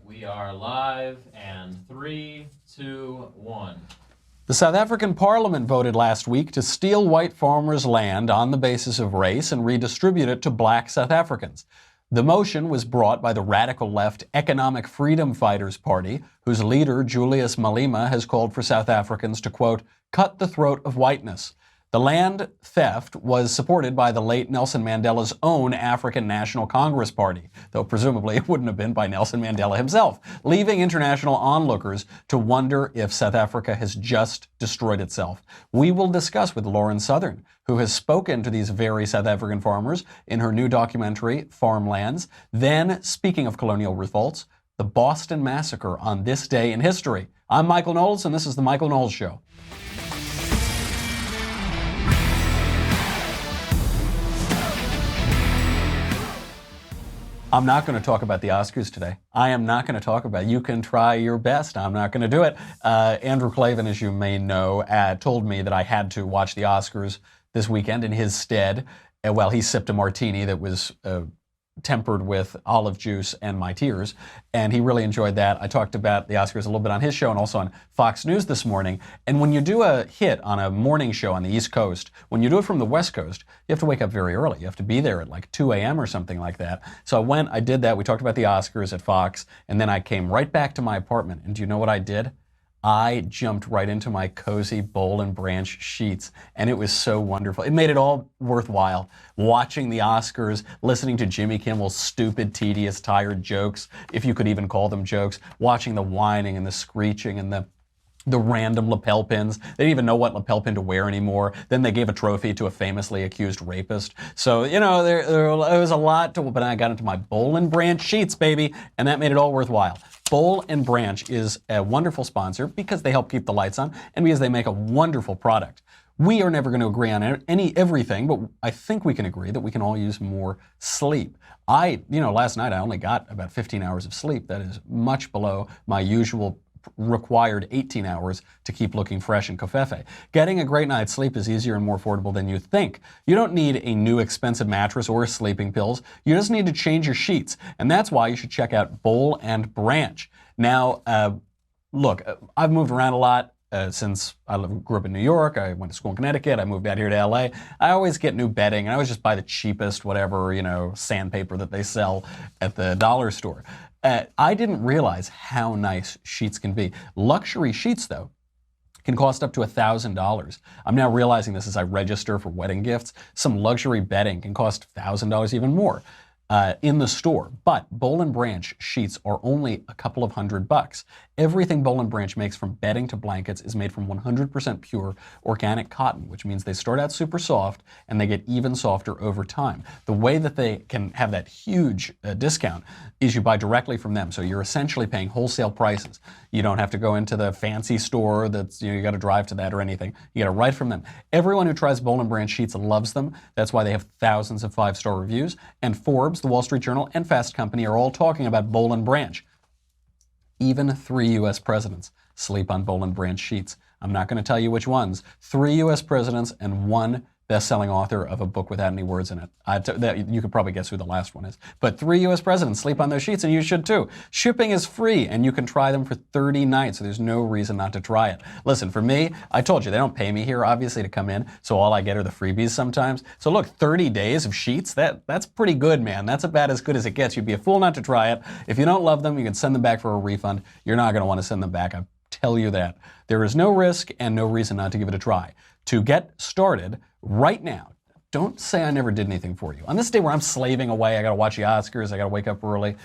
We are live, and 3, 2, 1. The South African Parliament voted last week to steal white farmers' land on the basis of race and redistribute it to black South Africans. The motion was brought by the radical left Economic Freedom Fighters Party, whose leader, Julius Malema, has called for South Africans to, quote, cut the throat of whiteness. The land theft was supported by the late Nelson Mandela's own African National Congress Party, though presumably it wouldn't have been by Nelson Mandela himself, leaving international onlookers to wonder if South Africa has just destroyed itself. We will discuss with Lauren Southern, who has spoken to these very South African farmers in her new documentary, Farmlands. Then, speaking of colonial revolts, the Boston Massacre on this day in history. I'm Michael Knowles, and this is The Michael Knowles Show. I'm not going to talk about the Oscars today. I am not going to talk about it. You can try your best. I'm not going to do it. Andrew Klavan, as you may know, told me that I had to watch the Oscars this weekend in his stead. Well, he sipped a martini that was tempered with olive juice and my tears, and he really enjoyed that. I talked about the Oscars a little bit on his show and also on Fox News this morning. And when you do a hit on a morning show on the East Coast, when you do it from the West Coast, you have to wake up very early. You have to be there at like 2 a.m. or something like that. So I did that. We talked about the Oscars at Fox, and then I came right back to my apartment. And do you know what I did? I jumped right into my cozy Boll and Branch sheets, and it was so wonderful. It made it all worthwhile. Watching the Oscars, listening to Jimmy Kimmel's stupid, tedious, tired jokes, if you could even call them jokes, watching the whining and the screeching and the random lapel pins. They didn't even know what lapel pin to wear anymore. Then they gave a trophy to a famously accused rapist. So, you know, there was a lot to, but I got into my Boll and Branch sheets, baby, and that made it all worthwhile. Boll and Branch is a wonderful sponsor because they help keep the lights on and because they make a wonderful product. We are never going to agree on everything, but I think we can agree that we can all use more sleep. Last night I only got about 15 hours of sleep. That is much below my usual required 18 hours to keep looking fresh and covfefe. Getting a great night's sleep is easier and more affordable than you think. You don't need a new expensive mattress or sleeping pills. You just need to change your sheets. And that's why you should check out Boll and Branch. Now, look, I've moved around a lot. Since I grew up in New York, I went to school in Connecticut, I moved out here to LA. I always get new bedding, and I always just buy the cheapest, whatever, sandpaper that they sell at the dollar store. I didn't realize how nice sheets can be. Luxury sheets, though, can cost up to $1,000. I'm now realizing this as I register for wedding gifts. Some luxury bedding can cost $1,000, even more. In the store, but Boll and Branch sheets are only a couple of $100. Everything Boll and Branch makes, from bedding to blankets, is made from 100% pure organic cotton, which means they start out super soft and they get even softer over time. The way that they can have that huge discount is you buy directly from them, so you're essentially paying wholesale prices. You don't have to go into the fancy store that's, you got to drive to that or anything. You get it right from them. Everyone who tries Boll and Branch sheets loves them. That's why they have thousands of 5-star reviews, and Forbes, the Wall Street Journal, and Fast Company are all talking about Boll and Branch. Even 3 U.S. presidents sleep on Boll and Branch sheets. I'm not going to tell you which ones. 3 U.S. presidents and 1 best-selling author of a book without any words in it. You could probably guess who the last one is. But 3 U.S. presidents sleep on those sheets, and you should too. Shipping is free, and you can try them for 30 nights, so there's no reason not to try it. Listen, for me, I told you, they don't pay me here, obviously, to come in, so all I get are the freebies sometimes. So look, 30 days of sheets, that's pretty good, man. That's about as good as it gets. You'd be a fool not to try it. If you don't love them, you can send them back for a refund. You're not going to want to send them back, I tell you that. There is no risk and no reason not to give it a try. To get started right now, don't say I never did anything for you. On this day where I'm slaving away, I got to watch the Oscars, I got to wake up early,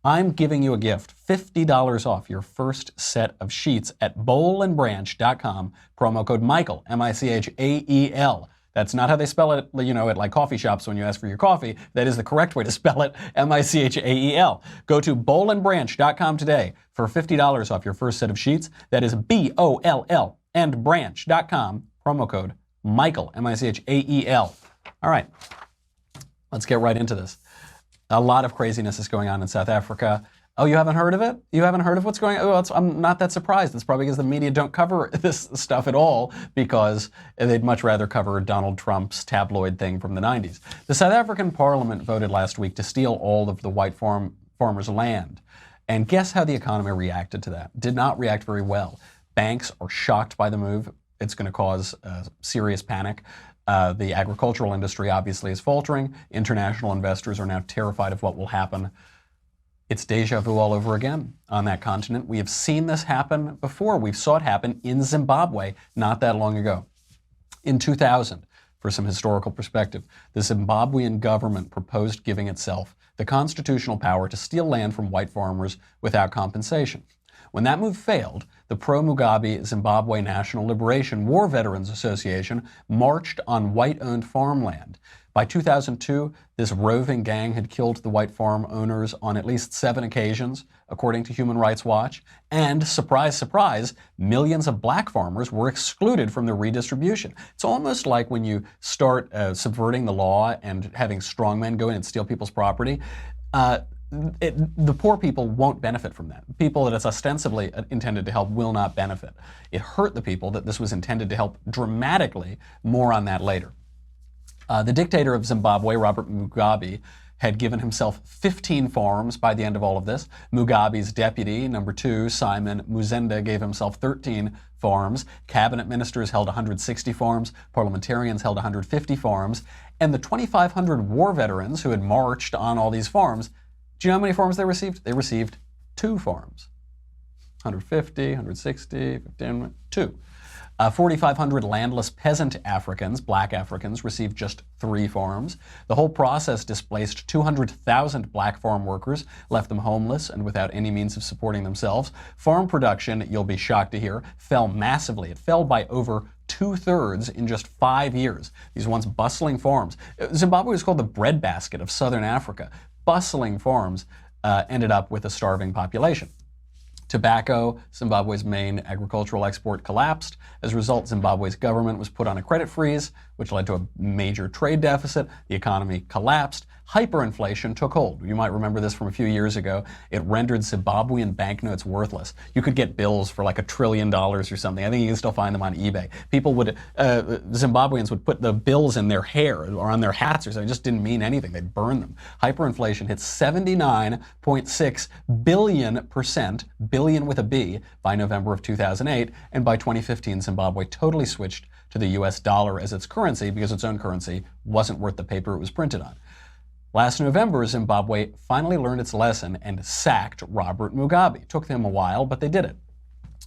I'm giving you a gift, $50 off your first set of sheets at bollandbranch.com, promo code Michael, M-I-C-H-A-E-L. That's not how they spell it, at like coffee shops when you ask for your coffee. That is the correct way to spell it, M-I-C-H-A-E-L. Go to bollandbranch.com today for $50 off your first set of sheets. That is B-O-L-L and branch.com, promo code Michael, M-I-C-H-A-E-L. All right, let's get right into this. A lot of craziness is going on in South Africa. Oh, you haven't heard of it? You haven't heard of what's going on? Oh, I'm not that surprised. It's probably because the media don't cover this stuff at all, because they'd much rather cover Donald Trump's tabloid thing from the 90s. The South African Parliament voted last week to steal all of the white farmers' land. And guess how the economy reacted to that? Did not react very well. Banks are shocked by the move. It's going to cause serious panic. The agricultural industry obviously is faltering. International investors are now terrified of what will happen. It's deja vu all over again on that continent. We have seen this happen before. We saw it happen in Zimbabwe not that long ago. In 2000, for some historical perspective, the Zimbabwean government proposed giving itself the constitutional power to steal land from white farmers without compensation. When that move failed, the pro-Mugabe Zimbabwe National Liberation War Veterans Association marched on white-owned farmland. By 2002, this roving gang had killed the white farm owners on at least 7 occasions, according to Human Rights Watch. And, surprise, surprise, millions of black farmers were excluded from the redistribution. It's almost like when you start subverting the law and having strongmen go in and steal people's property. The poor people won't benefit from that. People that it's ostensibly intended to help will not benefit. It hurt the people that this was intended to help dramatically. More on that later. The dictator of Zimbabwe, Robert Mugabe, had given himself 15 farms by the end of all of this. Mugabe's deputy, number 2, Simon Muzenda, gave himself 13 farms. Cabinet ministers held 160 farms. Parliamentarians held 150 farms. And the 2,500 war veterans who had marched on all these farms, do you know how many farms they received? They received 2 farms. 150, 160, 15, 2. 4,500 landless peasant Africans, black Africans, received just 3 farms. The whole process displaced 200,000 black farm workers, left them homeless and without any means of supporting themselves. Farm production, you'll be shocked to hear, fell massively. It fell by over 2/3 in just 5 years. These once bustling farms. Zimbabwe was called the breadbasket of southern Africa. Bustling farms ended up with a starving population. Tobacco, Zimbabwe's main agricultural export, collapsed. As a result, Zimbabwe's government was put on a credit freeze, which led to a major trade deficit. The economy collapsed. Hyperinflation took hold. You might remember this from a few years ago. It rendered Zimbabwean banknotes worthless. You could get bills for like $1 trillion or something. I think you can still find them on eBay. People would, Zimbabweans would put the bills in their hair or on their hats or something. It just didn't mean anything. They'd burn them. Hyperinflation hit 79.6 billion%, billion with a B, by November of 2008. And by 2015, Zimbabwe totally switched to the US dollar as its currency because its own currency wasn't worth the paper it was printed on. Last November, Zimbabwe finally learned its lesson and sacked Robert Mugabe. It took them a while, but they did it.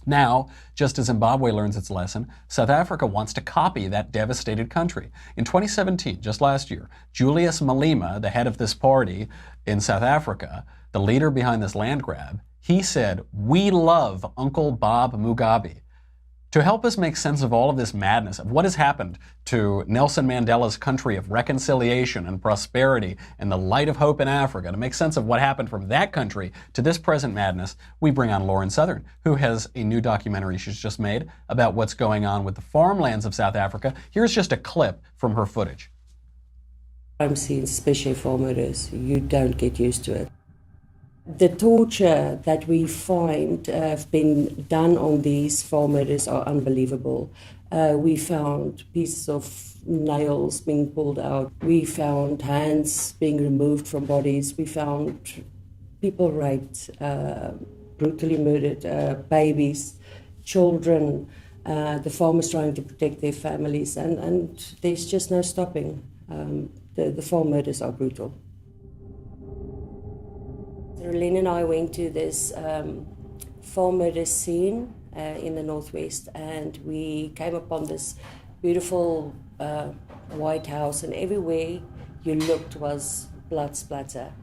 Now, just as Zimbabwe learns its lesson, South Africa wants to copy that devastated country. In 2017, just last year, Julius Malema, the head of this party in South Africa, the leader behind this land grab, he said, "We love Uncle Bob Mugabe." To help us make sense of all of this madness, of what has happened to Nelson Mandela's country of reconciliation and prosperity and the light of hope in Africa, to make sense of what happened from that country to this present madness, we bring on Lauren Southern, who has a new documentary she's just made about what's going on with the farmlands of South Africa. Here's just a clip from her footage. I'm seeing, especially for murders, you don't get used to it. The torture that we find have been done on these farm murders are unbelievable. We found pieces of nails being pulled out. We found hands being removed from bodies. We found people raped, brutally murdered, babies, children, the farmers trying to protect their families, and there's just no stopping. The farm murders are brutal. Rolene and I went to this farm murder scene in the Northwest, and we came upon this beautiful white house, and everywhere you looked was blood splatter.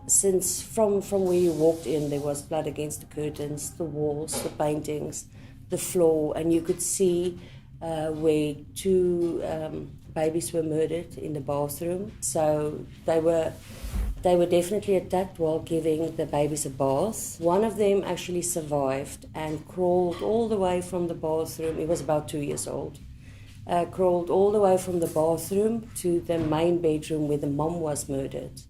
Since from where you walked in, there was blood against the curtains, the walls, the paintings, the floor, and you could see where 2 babies were murdered in the bathroom. So they were definitely attacked while giving the babies a bath. One of them actually survived and crawled all the way from the bathroom. He was about 2 years old. Crawled all the way from the bathroom to the main bedroom where the mom was murdered.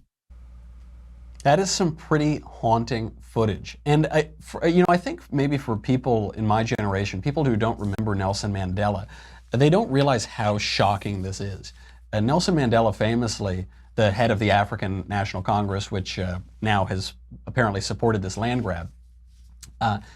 That is some pretty haunting footage. And I think maybe for people in my generation, people who don't remember Nelson Mandela, they don't realize how shocking this is. Nelson Mandela famously the head of the African National Congress, which now has apparently supported this land grab.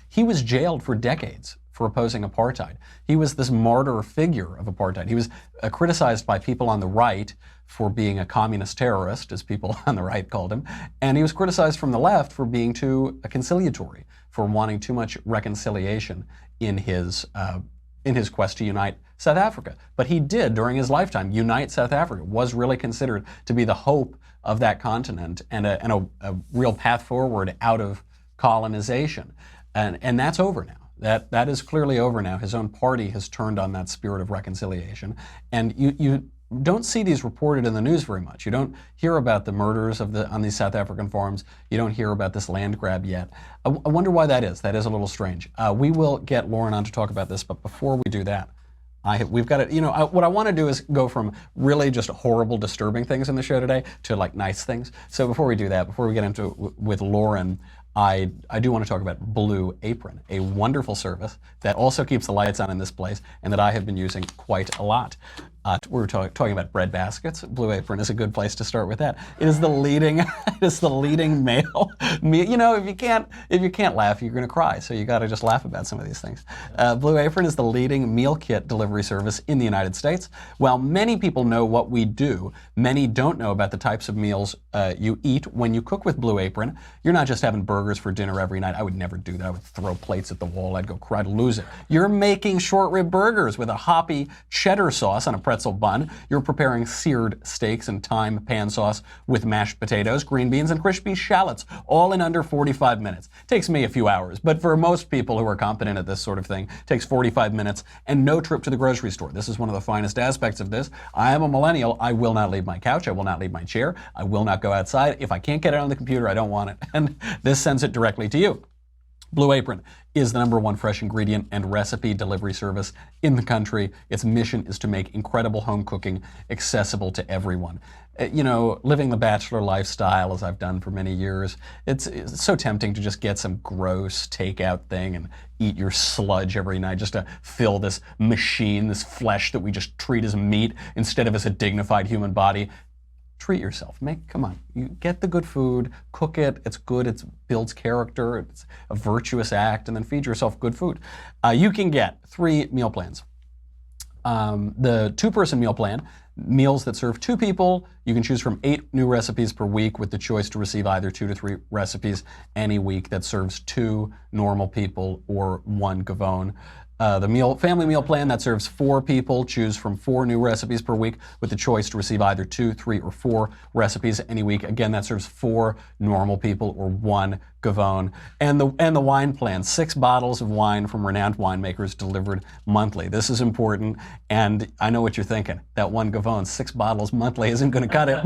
He was jailed for decades for opposing apartheid. He was this martyr figure of apartheid. He was criticized by people on the right for being a communist terrorist, as people on the right called him, and he was criticized from the left for being too conciliatory, for wanting too much reconciliation in his quest to unite South Africa. But he did, during his lifetime, unite South Africa, was really considered to be the hope of that continent and a real path forward out of colonization. And that's over now. That is clearly over now. His own party has turned on that spirit of reconciliation. And you don't see these reported in the news very much. You don't hear about the murders on these South African farms. You don't hear about this land grab yet. I wonder why that is. That is a little strange. We will get Lauren on to talk about this, but before we do that, we've got to, what I want to do is go from really just horrible, disturbing things in the show today to like nice things. So before we do that, before we get into it with Lauren, I do want to talk about Blue Apron, a wonderful service that also keeps the lights on in this place and that I have been using quite a lot. We're talking about bread baskets. Blue Apron is a good place to start with that. It is the leading male. If you can't laugh, you're going to cry. So you got to just laugh about some of these things. Blue Apron is the leading meal kit delivery service in the United States. While many people know what we do, many don't know about the types of meals you eat when you cook with Blue Apron. You're not just having burgers for dinner every night. I would never do that. I would throw plates at the wall. I'd go cry to lose it. You're making short rib burgers with a hoppy cheddar sauce on a pretzel bun. You're preparing seared steaks and thyme pan sauce with mashed potatoes, green beans, and crispy shallots, all in under 45 minutes. Takes me a few hours, but for most people who are competent at this sort of thing, takes 45 minutes and no trip to the grocery store. This is one of the finest aspects of this. I am a millennial. I will not leave my couch. I will not leave my chair. I will not go outside. If I can't get it on the computer, I don't want it. And this sends it directly to you. Blue Apron is the #1 fresh ingredient and recipe delivery service in the country. Its mission is to make incredible home cooking accessible to everyone. Living the bachelor lifestyle, as I've done for many years, it's so tempting to just get some gross takeout thing and eat your sludge every night just to fill this machine, this flesh that we just treat as meat instead of as a dignified human body. Treat yourself. Come on. You get the good food, cook it. It's good. It builds character. It's a virtuous act, and then feed yourself good food. You can get 3 meal plans. The 2-person meal plan, meals that serve 2 people. You can choose from 8 new recipes per week with the choice to receive either 2 to 3 recipes any week that serves 2 normal people or 1 Gavone. The family meal plan that serves 4 people, choose from 4 new recipes per week with the choice to receive either 2, 3, or 4 recipes any week. Again, that serves 4 normal people or 1 Gavone. And the wine plan, 6 bottles of wine from renowned winemakers delivered monthly. This is important, and I know what you're thinking. That 1 Gavone, 6 bottles monthly isn't going to cut it,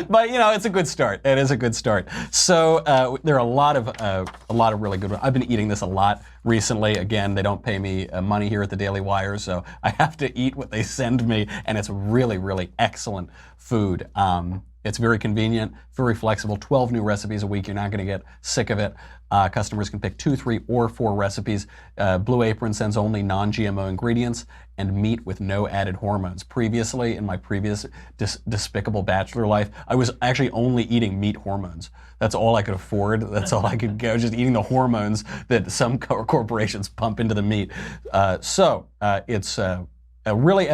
but it's a good start. It is a good start. So there are a lot of really good ones. I've been eating this a lot recently. Again, they don't pay me money here at the Daily Wire, so I have to eat what they send me, and it's really, really excellent food. It's very convenient, very flexible, 12 new recipes a week. You're not going to get sick of it. Customers can pick 2, 3, or 4 recipes. Blue Apron sends only non-GMO ingredients and meat with no added hormones. Previously, in my previous despicable bachelor life, I was actually only eating meat hormones. That's all I could afford. That's all I could go, just eating the hormones that some corporations pump into the meat. It's really,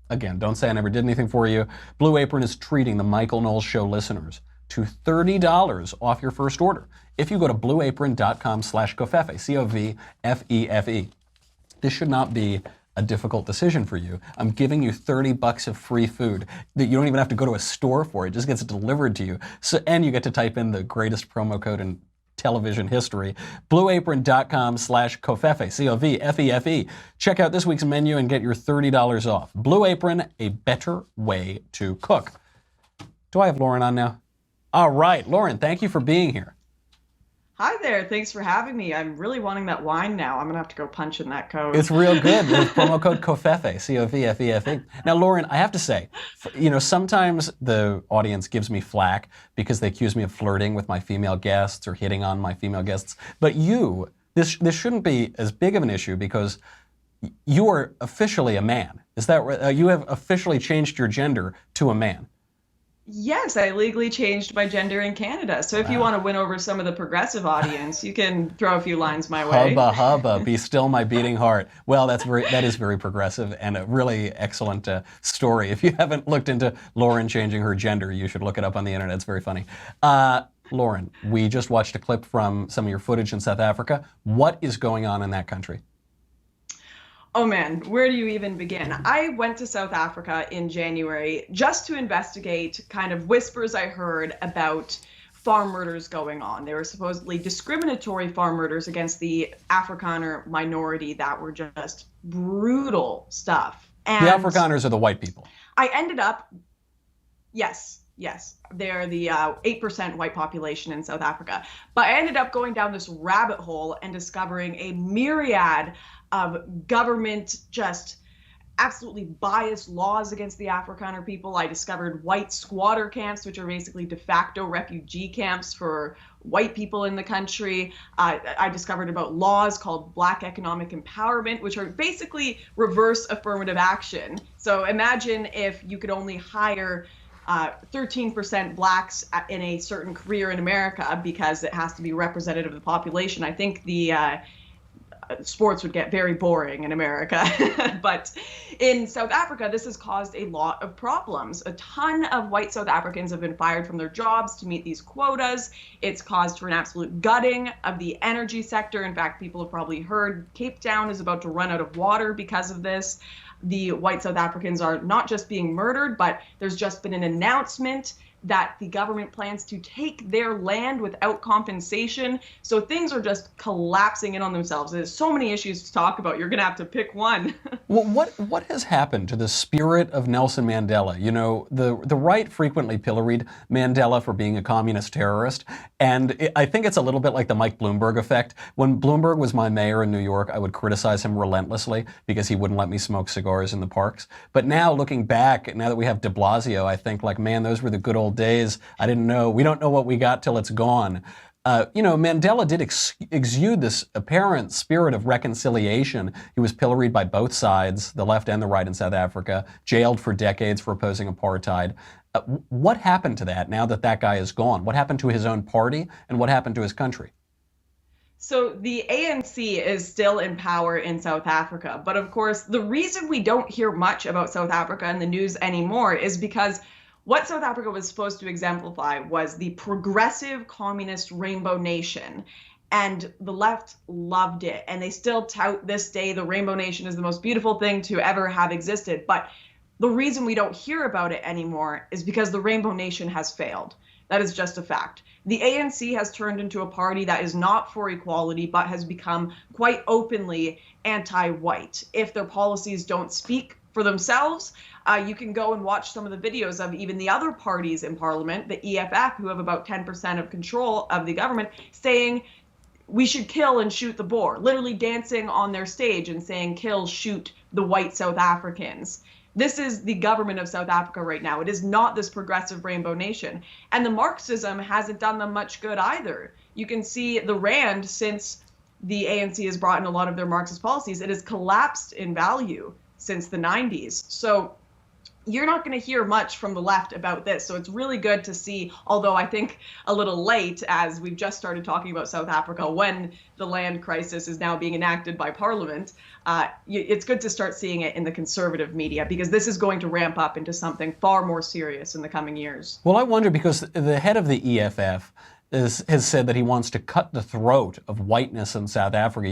again, don't say I never did anything for you. Blue Apron is treating the Michael Knowles Show listeners to $30 off your first order if you go to blueapron.com/covfefe, C-O-V-F-E-F-E. This should not be a difficult decision for you. I'm giving you $30 of free food that you don't even have to go to a store for. It just gets delivered to you. And you get to type in the greatest promo code in television history, blueapron.com/covfefe, C-O-V-F-E-F-E. Check out this week's menu and get your $30 off. Blue Apron, a better way to cook. Do I have Lauren on now? All right, Lauren, thank you for being here. Hi there. Thanks for having me. I'm really wanting that wine now. I'm going to have to go punch in that code. It's real good. With promo code COVFEFE, C-O-V-F-E-F-E. Now, Lauren, I have to say, sometimes the audience gives me flack because they accuse me of flirting with my female guests or hitting on my female guests. But this shouldn't be as big of an issue because you are officially a man. Is that right? You have officially changed your gender to a man. Yes, I legally changed my gender in Canada. So if you Wow. want to win over some of the progressive audience, you can throw a few lines my way. Hubba hubba, be still my beating heart. Well, that is very progressive and a really excellent story. If you haven't looked into Lauren changing her gender, you should look it up on the internet. It's very funny. Lauren, we just watched a clip from some of your footage in South Africa. What is going on in that country? Oh man, where do you even begin? I went to South Africa in January just to investigate kind of whispers I heard about farm murders going on. They were supposedly discriminatory farm murders against the Afrikaner minority that were just brutal stuff. The And Afrikaners are the white people. I ended up, yes, they're the 8% white population in South Africa. But I ended up going down this rabbit hole and discovering a myriad of government just absolutely biased laws against the Afrikaner people. I discovered white squatter camps, which are basically de facto refugee camps for white people in the country. I discovered about laws called Black Economic Empowerment, which are basically reverse affirmative action. So imagine if you could only hire 13% blacks in a certain career in America because it has to be representative of the population. I think the sports would get very boring in America. But in South Africa, this has caused a lot of problems. A ton of white South Africans have been fired from their jobs to meet these quotas. It's caused for an absolute gutting of the energy sector. In fact, people have probably heard Cape Town is about to run out of water because of this. The white South Africans are not just being murdered, but there's just been an announcement that the government plans to take their land without compensation. So things are just collapsing in on themselves. There's so many issues to talk about. You're going to have to pick one. Well, what has happened to the spirit of Nelson Mandela? You know, the right frequently pilloried Mandela for being a communist terrorist, and I think it's a little bit like the Mike Bloomberg effect. When Bloomberg was my mayor in New York, I would criticize him relentlessly because he wouldn't let me smoke cigars in the parks. But now, looking back, now that we have de Blasio, I think, like, man, those were the good old days. I didn't know. We don't know what we got till it's gone. Mandela did exude this apparent spirit of reconciliation. He was pilloried by both sides, the left and the right in South Africa, jailed for decades for opposing apartheid. What happened to that now that that guy is gone? What happened to his own party, and what happened to his country? So the ANC is still in power in South Africa. But of course, the reason we don't hear much about South Africa in the news anymore is because what South Africa was supposed to exemplify was the progressive communist rainbow nation. And the left loved it. And they still tout this day the rainbow nation is the most beautiful thing to ever have existed. But the reason we don't hear about it anymore is because the rainbow nation has failed. That is just a fact. The ANC has turned into a party that is not for equality, but has become quite openly anti-white. If their policies don't speak for themselves, you can go and watch some of the videos of even the other parties in parliament, the EFF, who have about 10% of control of the government, saying we should kill and shoot the Boer, literally dancing on their stage and saying kill, shoot the white South Africans. This is the government of South Africa right now. It is not this progressive rainbow nation. And the Marxism hasn't done them much good either. You can see the Rand, since the ANC has brought in a lot of their Marxist policies, it has collapsed in value since the 90s. So you're not going to hear much from the left about this. So it's really good to see, although I think a little late, as we've just started talking about South Africa, when the land crisis is now being enacted by Parliament, it's good to start seeing it in the conservative media, because this is going to ramp up into something far more serious in the coming years. Well, I wonder, because the head of the EFF has said that he wants to cut the throat of whiteness in South Africa.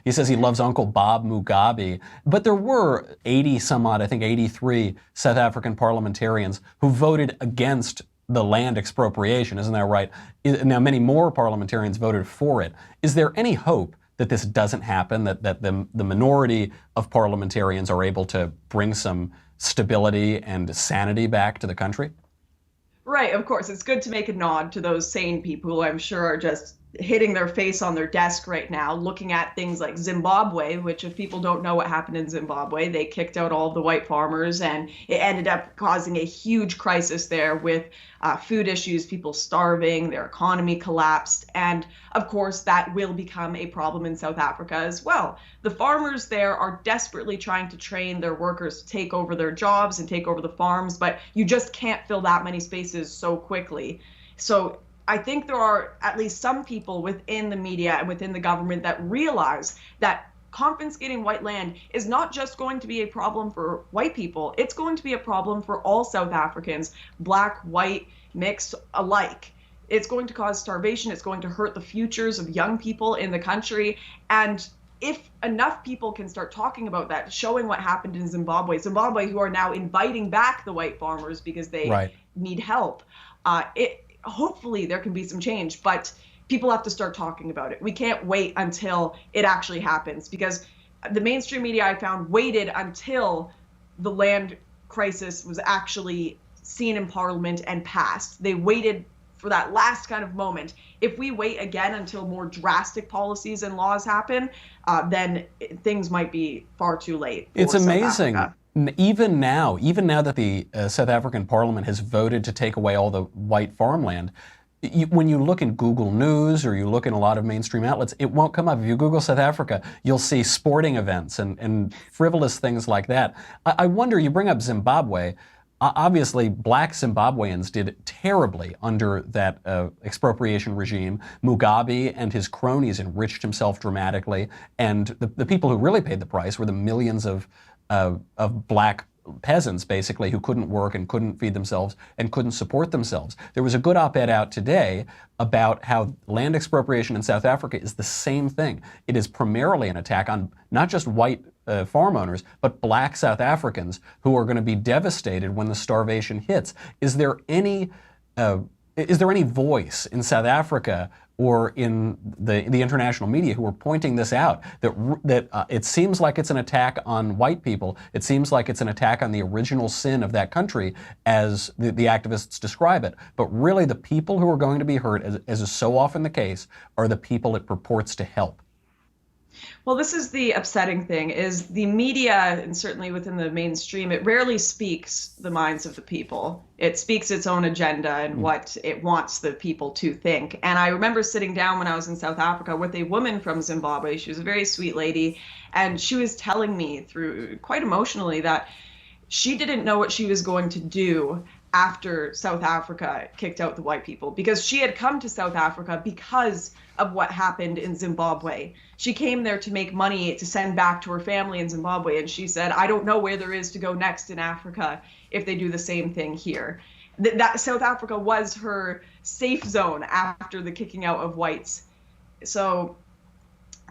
He says he loves Uncle Bob Mugabe. But there were 80 some odd, I think 83 South African parliamentarians who voted against the land expropriation. Isn't that right? Now, many more parliamentarians voted for it. Is there any hope that this doesn't happen, that the minority of parliamentarians are able to bring some stability and sanity back to the country? Right, of course. It's good to make a nod to those sane people who I'm sure are just hitting their face on their desk right now, looking at things like Zimbabwe, which if people don't know what happened in Zimbabwe, they kicked out all of the white farmers, and it ended up causing a huge crisis there with food issues, people starving, their economy collapsed. And of course, that will become a problem in South Africa as well. The farmers there are desperately trying to train their workers to take over their jobs and take over the farms, but you just can't fill that many spaces so quickly. So I think there are at least some people within the media and within the government that realize that confiscating white land is not just going to be a problem for white people, it's going to be a problem for all South Africans, black, white, mixed alike. It's going to cause starvation, it's going to hurt the futures of young people in the country. And if enough people can start talking about that, showing what happened in Zimbabwe, who are now inviting back the white farmers because they need help, hopefully there can be some change, but people have to start talking about it. We can't wait until it actually happens, because the mainstream media, I found, waited until the land crisis was actually seen in Parliament and passed. They waited for that last kind of moment. If we wait again until more drastic policies and laws happen, then things might be far too late. It's amazing. Even now that the South African Parliament has voted to take away all the white farmland, when you look in Google News or you look in a lot of mainstream outlets, it won't come up. If you Google South Africa, you'll see sporting events and frivolous things like that. I wonder, you bring up Zimbabwe. Obviously, black Zimbabweans did terribly under that expropriation regime. Mugabe and his cronies enriched himself dramatically, and the people who really paid the price were the millions of black peasants, basically, who couldn't work and couldn't feed themselves and couldn't support themselves. There was a good op-ed out today about how land expropriation in South Africa is the same thing. It is primarily an attack on not just white farm owners, but black South Africans who are going to be devastated when the starvation hits. Is there any voice in South Africa or in the international media who are pointing this out, that it seems like it's an attack on white people, it seems like it's an attack on the original sin of that country, as the activists describe it, but really the people who are going to be hurt, as is so often the case, are the people it purports to help? Well, this is the upsetting thing, is the media, and certainly within the mainstream, it rarely speaks the minds of the people. It speaks its own agenda and what it wants the people to think. And I remember sitting down when I was in South Africa with a woman from Zimbabwe. She was a very sweet lady, and she was telling me through quite emotionally that she didn't know what she was going to do after South Africa kicked out the white people, because she had come to South Africa because of what happened in Zimbabwe. She came there to make money to send back to her family in Zimbabwe, and she said, I don't know where there is to go next in Africa if they do the same thing here. That South Africa was her safe zone after the kicking out of whites. So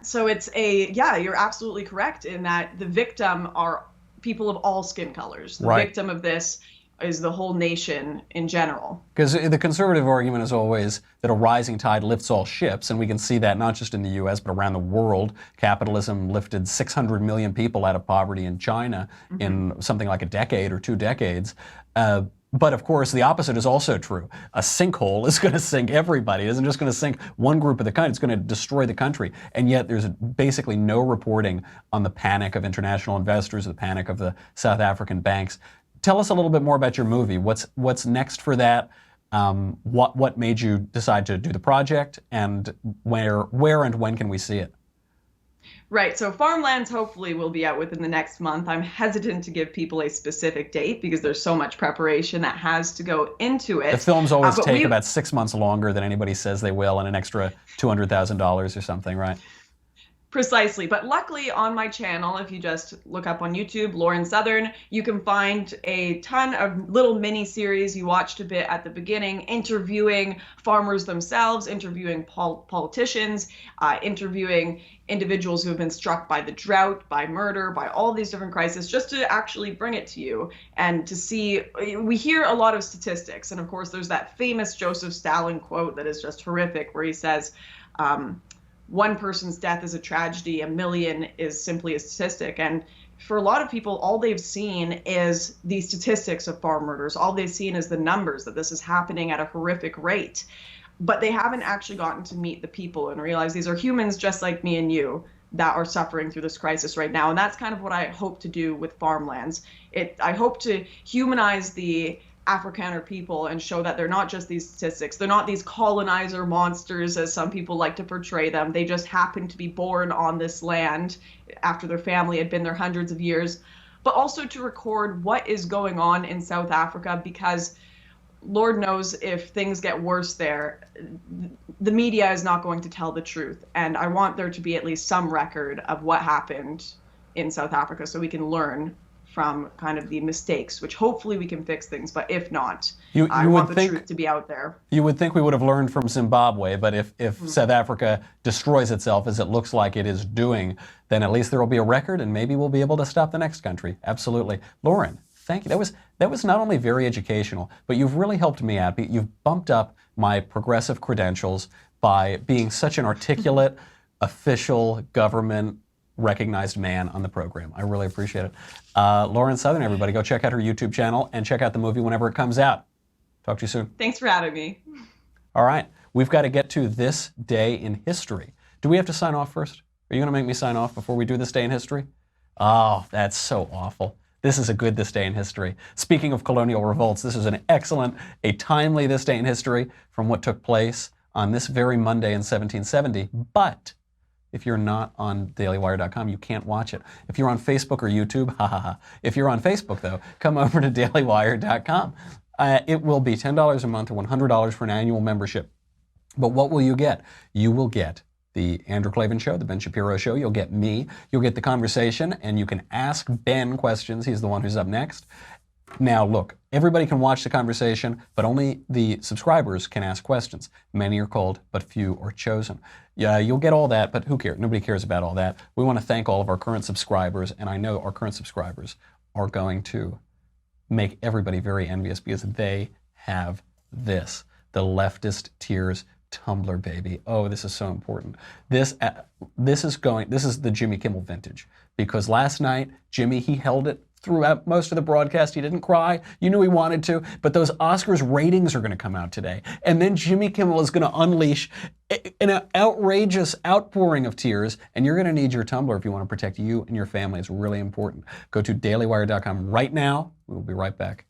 it's you're absolutely correct in that the victim are people of all skin colors. The victim of this is the whole nation in general. Because the conservative argument is always that a rising tide lifts all ships, and we can see that not just in the U.S., but around the world. Capitalism lifted 600 million people out of poverty in China in something like a decade or 2 decades. But of course, the opposite is also true. A sinkhole is going to sink everybody. It isn't just going to sink one group of the country. It's going to destroy the country. And yet there's basically no reporting on the panic of international investors, the panic of the South African banks. Tell us a little bit more about your movie. What's next for that? What made you decide to do the project, and where and when can we see it? Right. So Farmlands hopefully will be out within the next month. I'm hesitant to give people a specific date because there's so much preparation that has to go into it. The films always take about 6 months longer than anybody says they will, and an extra $200,000 or something, right? Precisely. But luckily on my channel, if you just look up on YouTube, Lauren Southern, you can find a ton of little mini series. You watched a bit at the beginning, interviewing farmers themselves, interviewing politicians, interviewing individuals who have been struck by the drought, by murder, by all these different crises, just to actually bring it to you and to see. We hear a lot of statistics. And of course, there's that famous Joseph Stalin quote that is just horrific, where he says, one person's death is a tragedy, a million is simply a statistic. And for a lot of people, all they've seen is the statistics of farm murders. All they've seen is the numbers, that this is happening at a horrific rate. but they haven't actually gotten to meet the people and realize these are humans just like me and you that are suffering through this crisis right now. And that's kind of what I hope to do with Farmlands. I hope to humanize the Afrikaner people and show that they're not just these statistics. They're not these colonizer monsters as some people like to portray them. They just happen to be born on this land after their family had been there hundreds of years. But also to record what is going on in South Africa, because Lord knows if things get worse there, the media is not going to tell the truth. And I want there to be at least some record of what happened in South Africa so we can learn from kind of the mistakes, which hopefully we can fix things. But if not, I want the truth to be out there. You would think we would have learned from Zimbabwe, but if South Africa destroys itself as it looks like it is doing, then at least there will be a record and maybe we'll be able to stop the next country. Absolutely. Lauren, thank you. That was not only very educational, but you've really helped me out. You've bumped up my progressive credentials by being such an articulate, official, government recognized man on the program. I really appreciate it. Lauren Southern, everybody, go check out her YouTube channel and check out the movie whenever it comes out. Talk to you soon. Thanks for having me. All right, we've got to get to this day in history. Do we have to sign off first? Are you going to make me sign off before we do this day in history? Oh, that's so awful. This is a good this day in history. Speaking of colonial revolts, this is an excellent, a timely this day in history from what took place on this very Monday in 1770. But if you're not on dailywire.com, you can't watch it. If you're on Facebook or YouTube, ha ha ha. If you're on Facebook, though, come over to dailywire.com. It will be $10 a month or $100 for an annual membership. But what will you get? You will get the Andrew Klavan Show, the Ben Shapiro Show. You'll get me. You'll get the conversation, and you can ask Ben questions. He's the one who's up next. Now, look, everybody can watch the conversation, but only the subscribers can ask questions. Many are called, but few are chosen. Yeah, you'll get all that, but who cares? Nobody cares about all that. We want to thank all of our current subscribers, and I know our current subscribers are going to make everybody very envious because they have this, the Leftist Tears Tumblr, baby. Oh, this is so important. This is the Jimmy Kimmel vintage, because last night, Jimmy, he held it throughout most of the broadcast. He didn't cry. You knew he wanted to, but those Oscars ratings are going to come out today. And then Jimmy Kimmel is going to unleash an outrageous outpouring of tears, and you're going to need your Tumblr if you want to protect you and your family. It's really important. Go to dailywire.com right now. We will be right back.